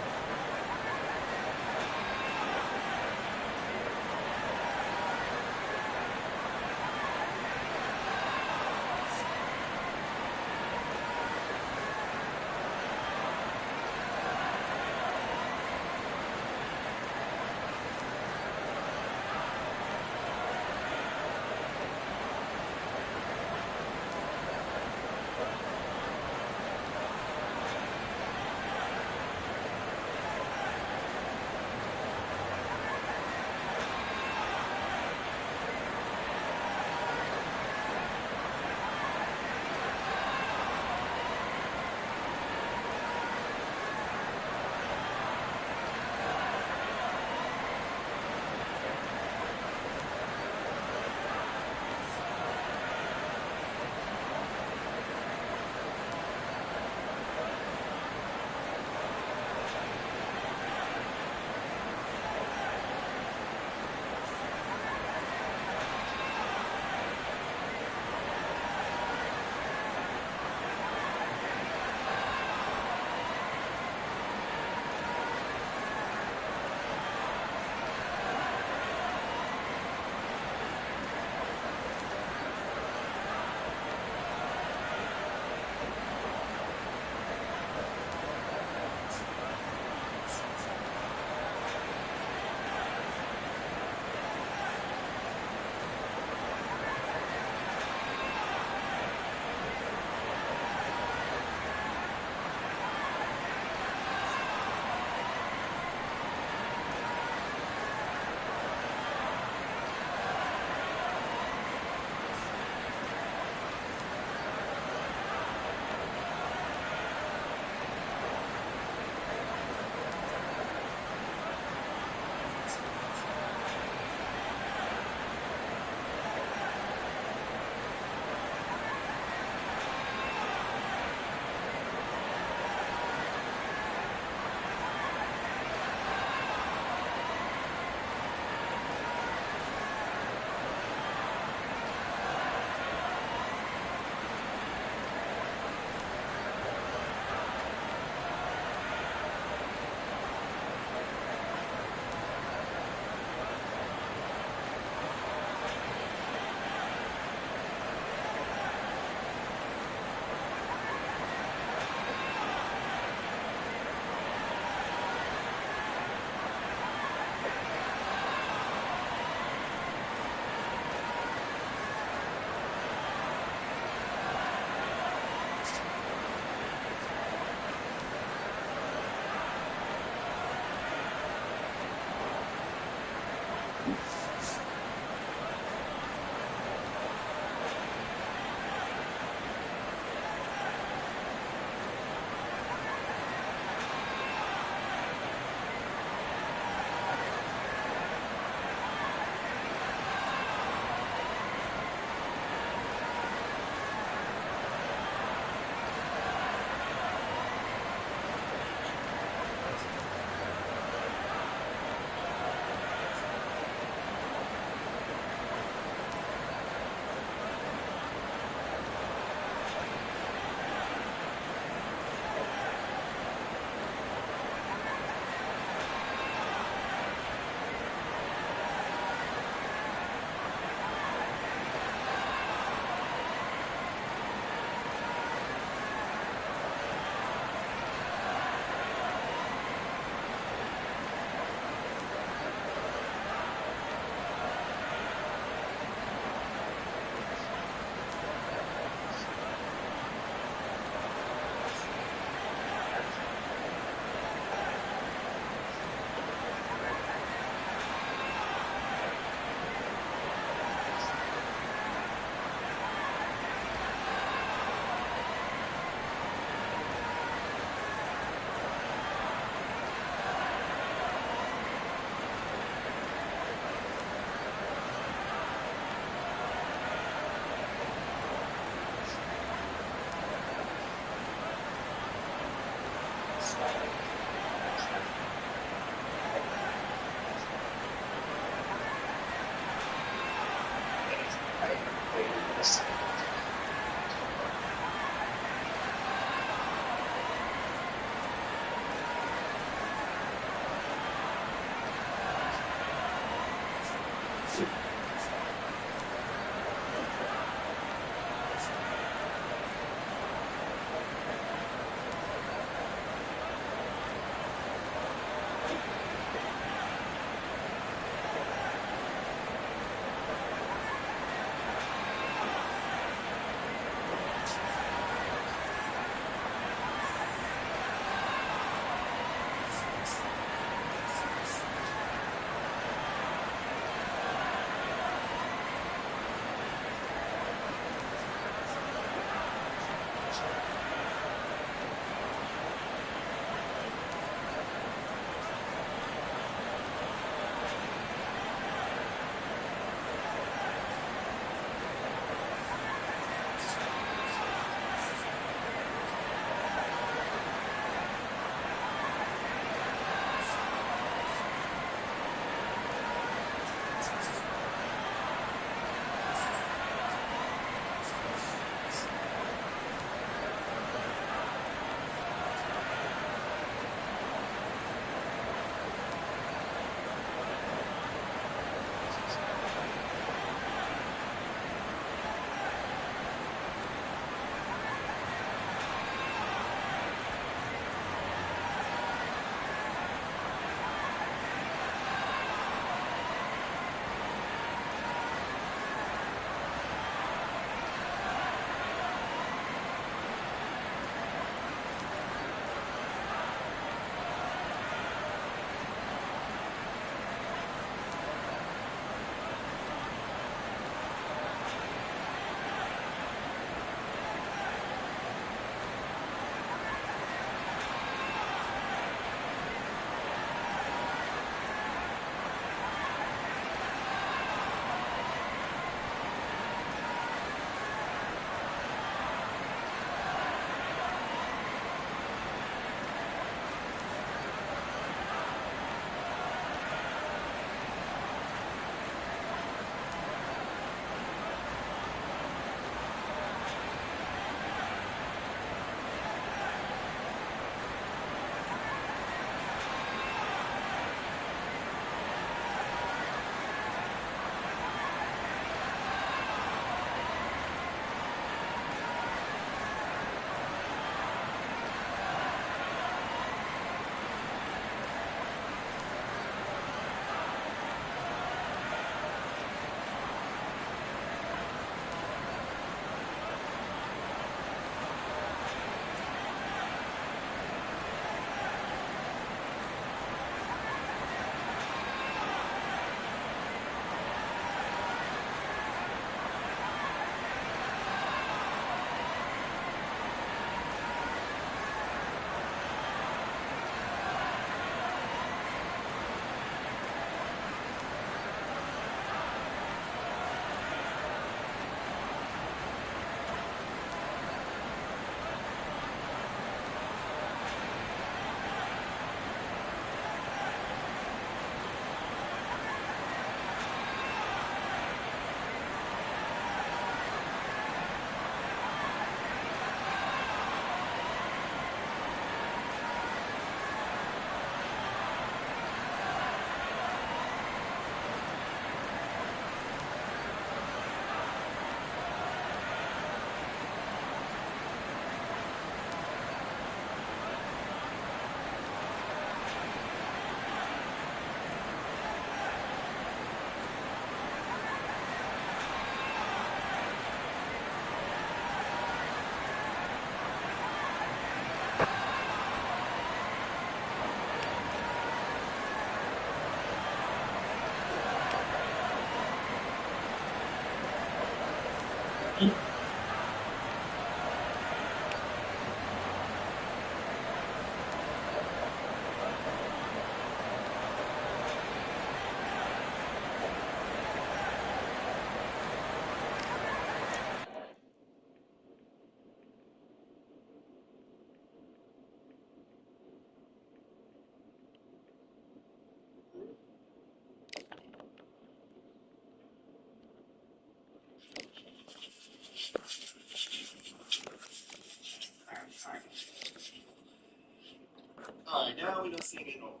now we done seen it all.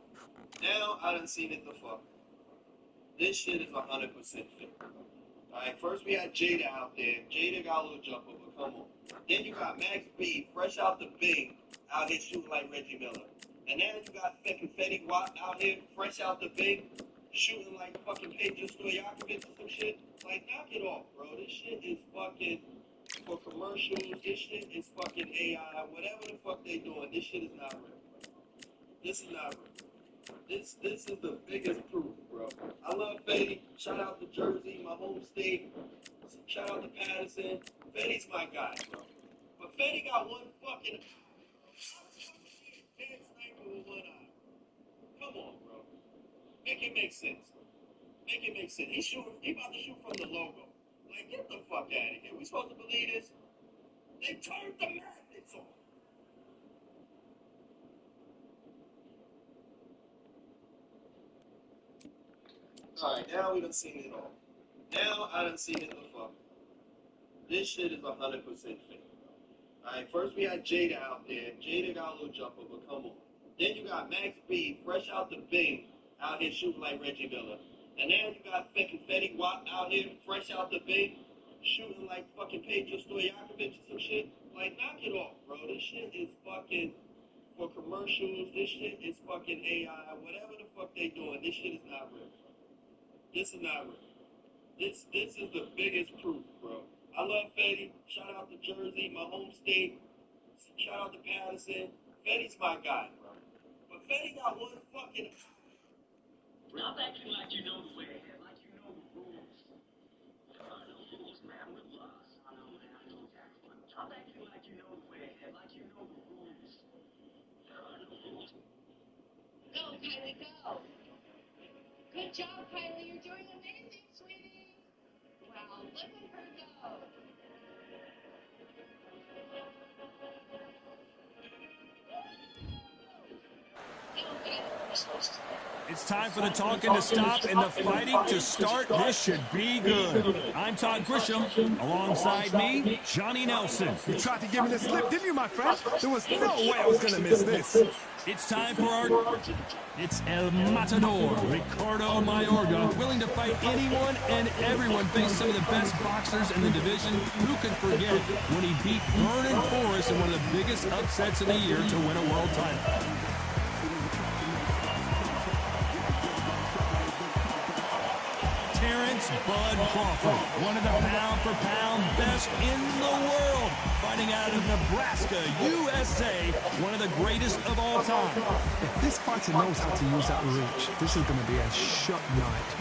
Now I done seen it the fuck. This shit is 100% fake. Alright, first we had Jada out there. Jada got a little jumper, but come on. Then you got Max B, fresh out the Bing, out here shooting like Reggie Miller. And then you got fucking Fetty Wap out here, fresh out the Bing, shooting like fucking Pedro Stojakovic or some shit. Like, knock it off, bro. This shit is fucking for commercials. This shit is fucking AI. Whatever the fuck they doing, this shit is not real. This is not real. This is the biggest proof, bro. I love Fetty. Shout out to Jersey, my home state. Shout out to Patterson. Fetty's my guy, bro. But Fetty got one fucking dead sniper with one eye. Come on, bro. Make it make sense. Make it make sense. He about to shoot from the logo. Like, get the fuck out of here. We supposed to believe this? They turned the magnets on. Alright, now we done seen it all. Now I done seen it the fuck. This shit is 100% fake. Alright, first we had Jada out there. Jada got a little jumper, but come on. Then you got Max B, fresh out the Bing, out here shooting like Reggie Miller. And then you got fucking Fetty Wap out here, fresh out the Bing, shooting like fucking Pedro Stojakovic or some shit. Like, knock it off, bro. This shit is fucking for commercials. This shit is fucking AI. Whatever the fuck they doing, this shit is not real. This is not real. This is the biggest proof, bro. I love Fetty. Shout out to Jersey, my home state. Shout out to Patterson. Fetty's my guy, bro. But Fetty got one fucking... Stop acting like you know the way, like you know the rules. There are no rules, man, with laws. I know, man, I know exactly what. Stop acting like you know the way, like you know the rules. There are no rules. Go, Kylie, go. Good job, Kylie. You're doing amazing, sweetie. Wow, look at her go. It's time for the talking to stop and the fighting to start. This should be good. I'm Todd Grisham. Alongside me, Johnny Nelson. You tried to give me the slip, didn't you, my friend? There was no way I was going to miss this. It's time for our... It's El Matador, Ricardo Mayorga, willing to fight anyone and everyone, face some of the best boxers in the division. Who could forget when he beat Vernon Forrest in one of the biggest upsets of the year to win a world title? Terrence Bud Crawford, one of the pound-for-pound best in the world, fighting out of Nebraska, USA, one of the greatest of all time. If this fighter knows how to use that reach, this is going to be a shot night.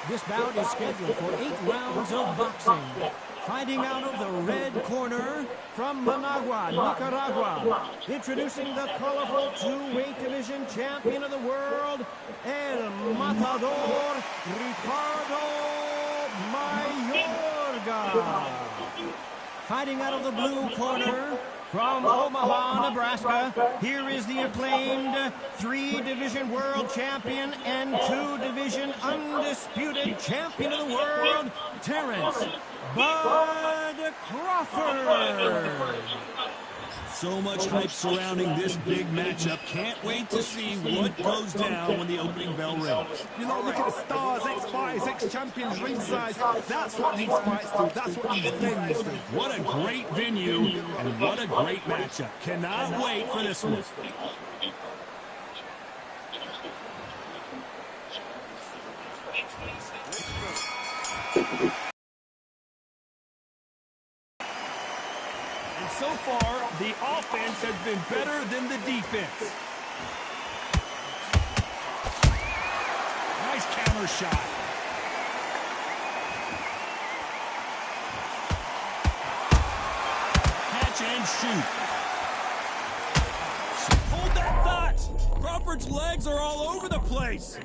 This bout is scheduled for 8 rounds of boxing. Fighting out of the red corner from Managua, Nicaragua. Introducing the colorful 2-weight division champion of the world, El Matador, Ricardo Mayorga. Fighting out of the blue corner from Omaha, Nebraska, here is the acclaimed 3-division world champion and 2-division undisputed champion of the world, Terrence Bud Crawford. So much hype surrounding this big matchup. Can't wait to see what goes down when the opening bell rings. You know, look at the stars, ex-fighters, ex-champions ringside. That's what these fights do. That's what these venues do. What a great venue and what a great matchup. Cannot wait for this one. So far, the offense has been better than the defense. Nice counter shot. Catch and shoot. Hold that thought. Crawford's legs are all over the place.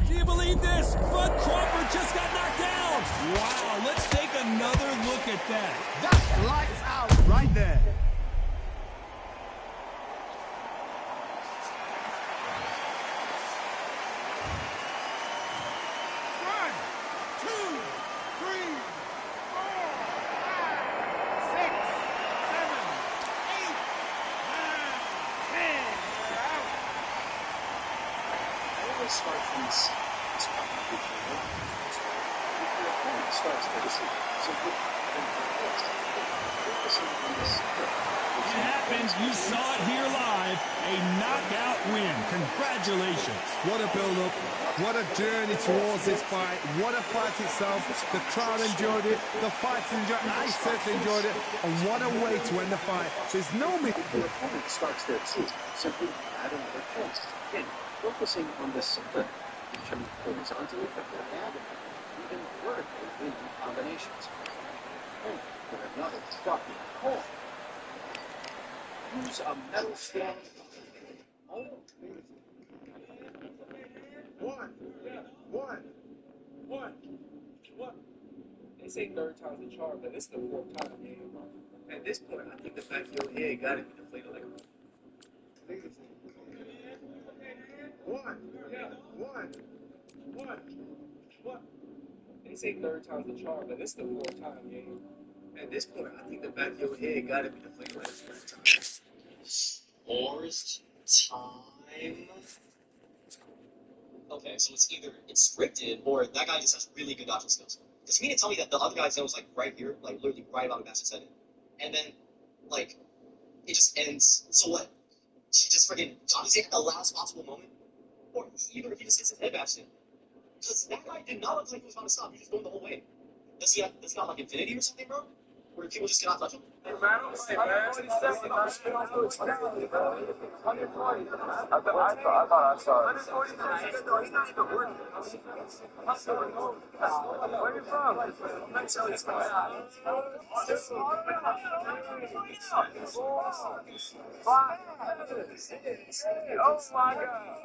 Do you believe this? Bud Crawford just got knocked down. Wow, let's take another look at that. That's lights out right there. start things as quickly as you want. If your opponent starts facing simply focusing on this. It happens. You saw it here live. A knockout win. Congratulations. What a build-up. What a journey towards this fight. What a fight itself. The crowd enjoyed it. The fighters enjoyed it. I certainly enjoyed it. And what a way to end the fight. There's no If your opponent starts their two, simply add another point. Again, focusing on the center, reaching horizontally, add even vertically in combinations. And for another fucking hole. Use a metal stand. One. They say third time's the charm, but this is the fourth time. At this point, I think the back of your head got to be deflated like One. They say third time's the charm, but this is the fourth time, man. At this point, I think the back of your head got to be deflated like third time. Fourth time? Okay, so it's either it's scripted or that guy just has really good dodging skills. Because you mean to tell me that the other guy's nose like right here, like literally right about the bastard's head, and then like it just ends. So what? He just freaking dodges it at the last possible moment, or either if he just gets his head bashed in. Because that guy did not look like he was trying to stop. He was going the whole way. Does he not like infinity or something, bro? Where people just cannot touch him? Hey, man, I don't see, man. 147, man. 140. I thought I saw it. 140. He's not even working. Where you from? Five. Oh my God.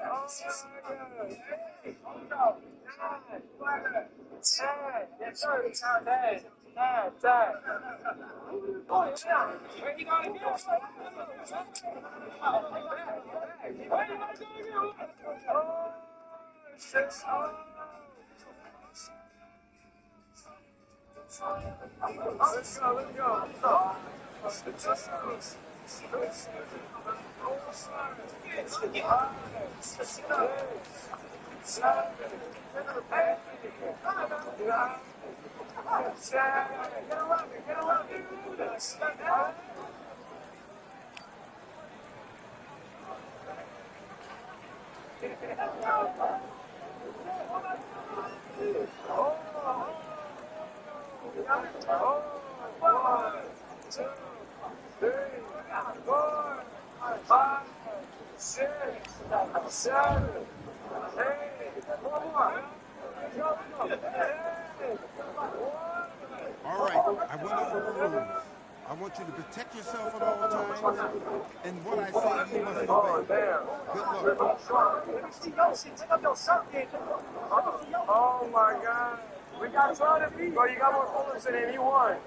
Yes, sir. Dad. Oh, yeah. Where you gonna go? Where you gonna go? Oh, shit. Let's go. All right, I went over the rules. I want you to protect yourself at all times, and what I say you must obey. Good luck. Oh my God. We got 12 feet. Bro, you got more bullets than him. You won.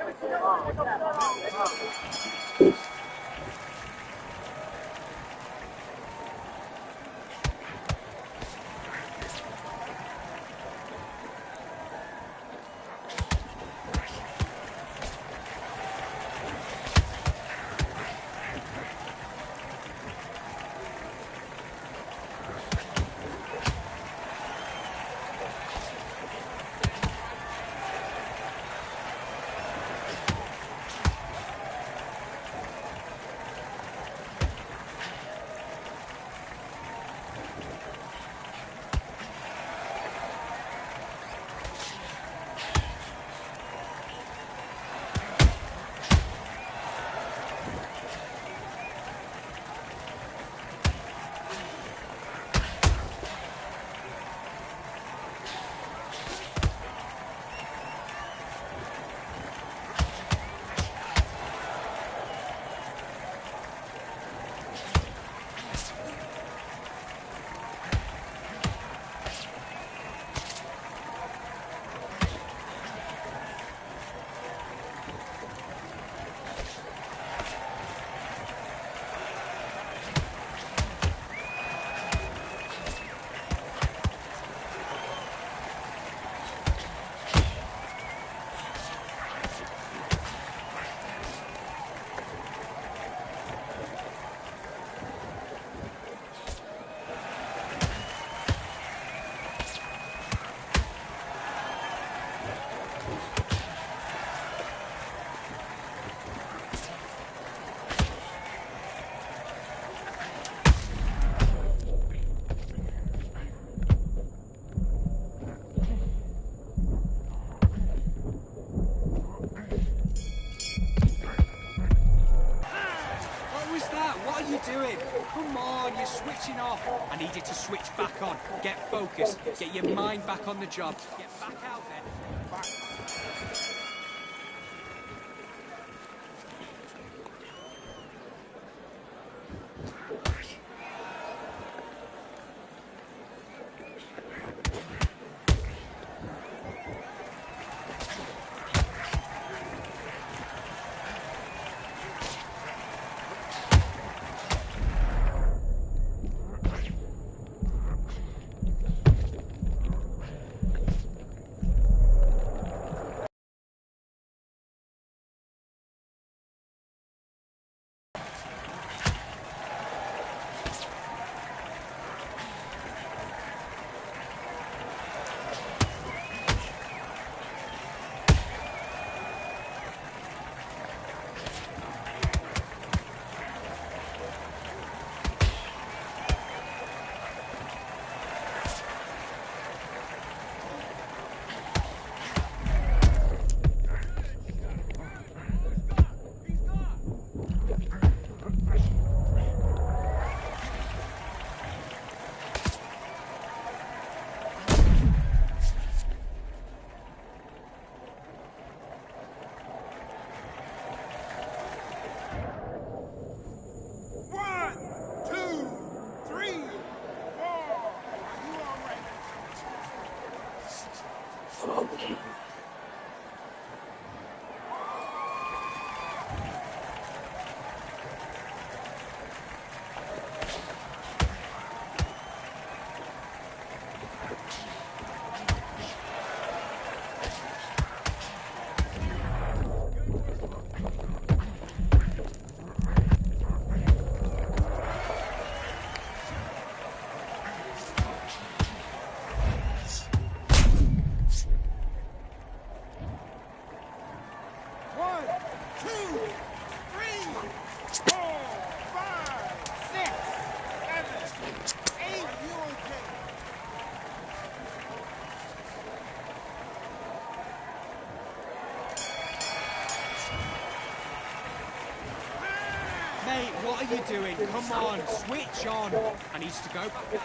doing? Come on, you're switching off. I need you to switch back on. Get focused. Get your mind back on the job. Get back out there. Mate, what are you doing? Come on, switch on. I need you to go back out there.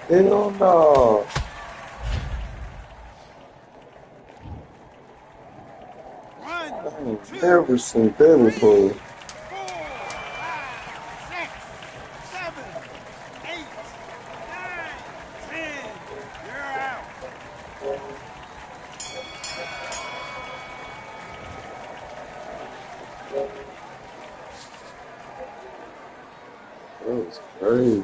Hell no. I've never seen that before. That was crazy.